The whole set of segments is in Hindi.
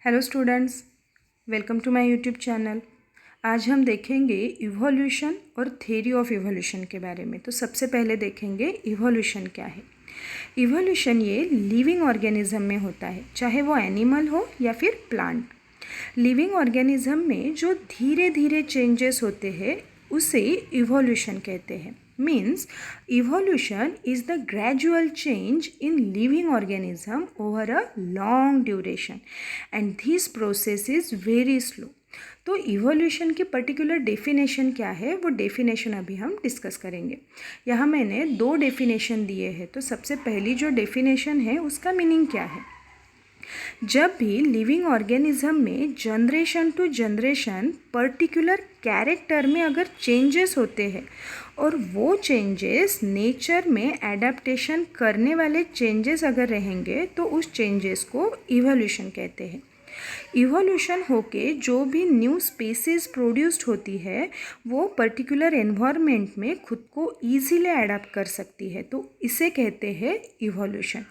Hello students, welcome to my YouTube channel. आज हम देखेंगे इवोल्यूशन और थ्योरी ऑफ इवोल्यूशन के बारे में। तो सबसे पहले देखेंगे इवोल्यूशन क्या है। इवोल्यूशन ये लिविंग ऑर्गेनिज्म में होता है, चाहे वो एनिमल हो या फिर प्लांट। लिविंग ऑर्गेनिज्म में जो धीरे धीरे चेंजेस होते हैं उसे इवोल्यूशन कहते हैं। Means evolution is the gradual change in living organism over a long duration and this process is very slow. तो इवोल्यूशन की पर्टिकुलर डेफिनेशन क्या है, वो डेफिनेशन अभी हम डिस्कस करेंगे। यहाँ मैंने दो डेफिनेशन दिए हैं। तो सबसे पहली जो डेफिनेशन है उसका मीनिंग क्या है। जब भी लिविंग ऑर्गेनिज्म में generation to generation particular character में अगर चेंजेस होते हैं और वो चेंजेस नेचर में एडाप्टेशन करने वाले चेंजेस अगर रहेंगे तो उस चेंजेस को इवोल्यूशन कहते हैं। इवोल्यूशन होके जो भी न्यू स्पीसीज प्रोड्यूस्ड होती है वो पर्टिकुलर एनवायरनमेंट में खुद को ईजीली अडेप्ट कर सकती है, तो इसे कहते हैं इवोल्यूशन।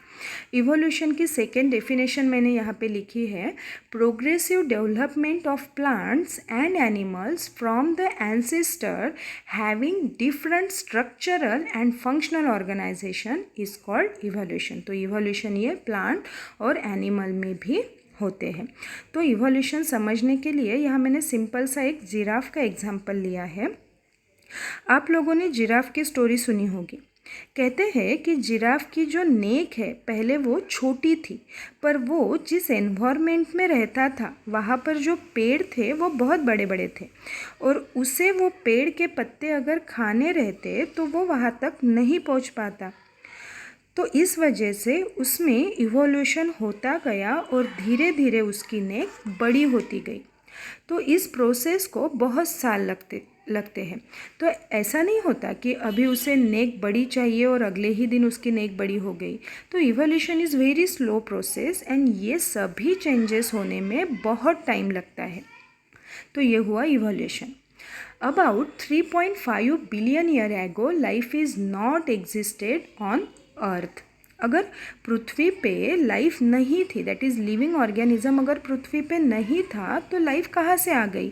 इवोल्यूशन की सेकेंड डेफिनेशन मैंने यहाँ पे लिखी है, progressive development of plants and animals from the ancestor having different structural and functional organisation is called evolution. तो इवोल्यूशन ये प्लांट और एनिमल में भी होते हैं। तो इवोल्यूशन समझने के लिए यहाँ मैंने सिंपल सा एक जिराफ का एग्जाम्पल लिया है। आप लोगों ने जिराफ की स्टोरी सुनी होगी। कहते हैं कि जिराफ की जो नेक है पहले वो छोटी थी, पर वो जिस एनवायरनमेंट में रहता था वहाँ पर जो पेड़ थे वो बहुत बड़े बड़े थे और उसे वो पेड़ के पत्ते अगर खाने रहते तो वो वहाँ तक नहीं पहुँच पाता। तो इस वजह से उसमें इवोल्यूशन होता गया और धीरे धीरे उसकी नेक बड़ी होती गई। तो इस प्रोसेस को बहुत साल लगते हैं। तो ऐसा नहीं होता कि अभी उसे नेक बड़ी चाहिए और अगले ही दिन उसकी नेक बड़ी हो गई। तो evolution is very slow process and ये सभी चेंजेस होने में बहुत टाइम लगता है। तो ये हुआ evolution. About 3.5 billion year ago life is not existed on earth. अगर पृथ्वी पे लाइफ नहीं थी, दैट इज़ लिविंग ऑर्गेनिज्म अगर पृथ्वी पे नहीं था तो लाइफ कहाँ से आ गई।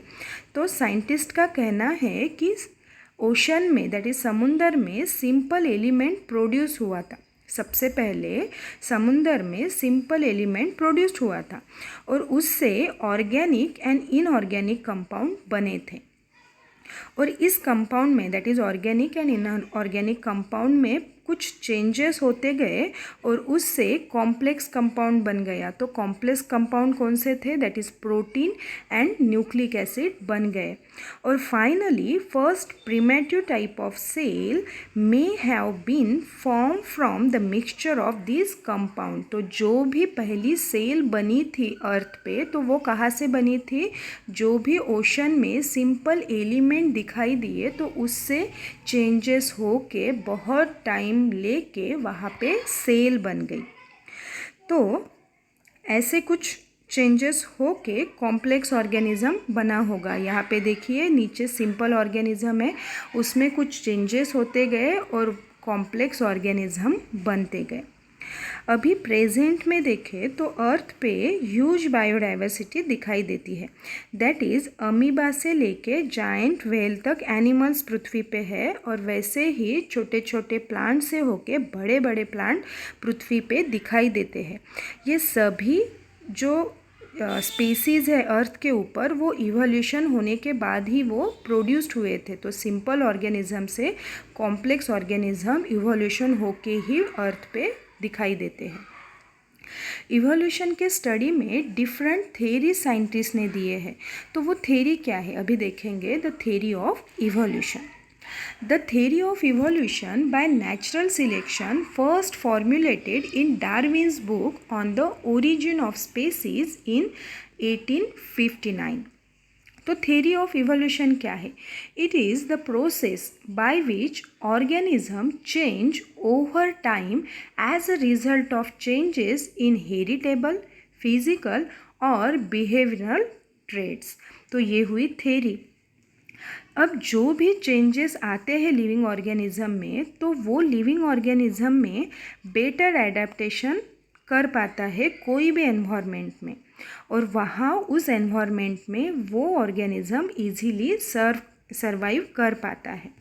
तो साइंटिस्ट का कहना है कि ओशन में, दैट इज़ समुंदर में सिंपल एलिमेंट प्रोड्यूस हुआ था। सबसे पहले समुंदर में सिंपल एलिमेंट प्रोड्यूस्ड हुआ था और उससे ऑर्गेनिक एंड इनऑर्गेनिक कंपाउंड बने थे और इस कंपाउंड में, that is organic and inorganic compound में कुछ चेंजेस होते गए और उससे कॉम्प्लेक्स कंपाउंड बन गया। तो कॉम्प्लेक्स कंपाउंड कौन से थे, that is protein and nucleic acid बन गए। और finally first primitive type of cell may have been form from the mixture of this compound. तो जो भी पहली सेल बनी थी अर्थ पे तो वो कहाँ से बनी थी, जो भी ओशन में सिंपल एलिमेंट दिखाई दिए तो उससे चेंजेस हो के बहुत टाइम लेके वहाँ पे सेल बन गई। तो ऐसे कुछ चेंजेस हो के कॉम्प्लेक्स ऑर्गेनिज्म बना होगा। यहाँ पे देखिए नीचे सिंपल ऑर्गेनिज्म है, उसमें कुछ चेंजेस होते गए और कॉम्प्लेक्स ऑर्गेनिज्म बनते गए। अभी प्रेजेंट में देखें तो अर्थ पे ह्यूज बायोडाइवर्सिटी दिखाई देती है। दैट इज़ अमीबा से लेके जायंट व्हेल तक एनिमल्स पृथ्वी पे है और वैसे ही छोटे छोटे प्लांट से होके बड़े बड़े प्लांट पृथ्वी पे दिखाई देते हैं। ये सभी जो स्पीसीज़ है अर्थ के ऊपर वो इवोल्यूशन होने के बाद ही वो प्रोड्यूस्ड हुए थे। तो सिंपल ऑर्गेनिज्म से कॉम्प्लेक्स ऑर्गेनिज्म इवोल्यूशन होके ही अर्थ पे दिखाई देते हैं। इवोल्यूशन के स्टडी में डिफरेंट थेरी साइंटिस्ट ने दिए हैं। तो वो थेरी क्या है अभी देखेंगे, the theory of evolution. The theory of evolution by natural selection first formulated in Darwin's book on the origin of species in 1859. तो theory of evolution क्या है? It is the process by which organisms change over time as a result of changes in heritable, physical और behavioral traits. तो ये हुई theory। अब जो भी चेंजेस आते हैं लिविंग ऑर्गेनिज्म में तो वो लिविंग ऑर्गेनिज्म में बेटर एडेप्टेशन कर पाता है कोई भी एनवायरनमेंट में। और वहाँ उस एनवायरनमेंट में वो ऑर्गेनिज्म इजीली सर्वाइव कर पाता है।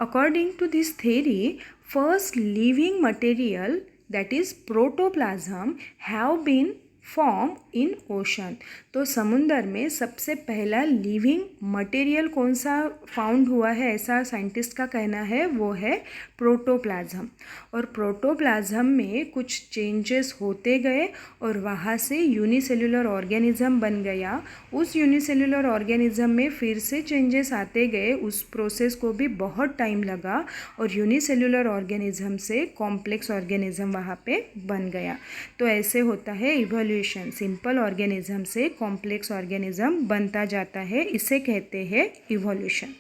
According to this theory, first living material, that is protoplasm, have been form in ocean. तो समुंदर में सबसे पहला लिविंग मटेरियल कौन सा फाउंड हुआ है, ऐसा साइंटिस्ट का कहना है, वो है प्रोटोप्लाज्म। और प्रोटोप्लाज्म में कुछ चेंजेस होते गए और वहाँ से यूनिसेल्युलर ऑर्गेनिज्म बन गया। उस यूनिसेल्युलर ऑर्गेनिज्म में फिर से चेंजेस आते गए, उस प्रोसेस को भी बहुत टाइम लगा और यूनिसेल्युलर ऑर्गेनिज्म से कॉम्प्लेक्स ऑर्गेनिज्म वहाँ पे बन गया। तो ऐसे होता है इवोल्यूशन, सिंपल ऑर्गेनिज्म से कॉम्प्लेक्स ऑर्गेनिज्म बनता जाता है, इसे कहते हैं इवोल्यूशन।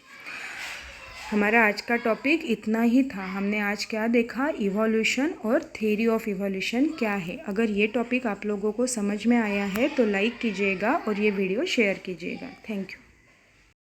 हमारा आज का टॉपिक इतना ही था। हमने आज क्या देखा, इवोल्यूशन और थ्योरी ऑफ इवोल्यूशन क्या है। अगर ये टॉपिक आप लोगों को समझ में आया है तो लाइक कीजिएगा और ये वीडियो शेयर कीजिएगा। Thank you.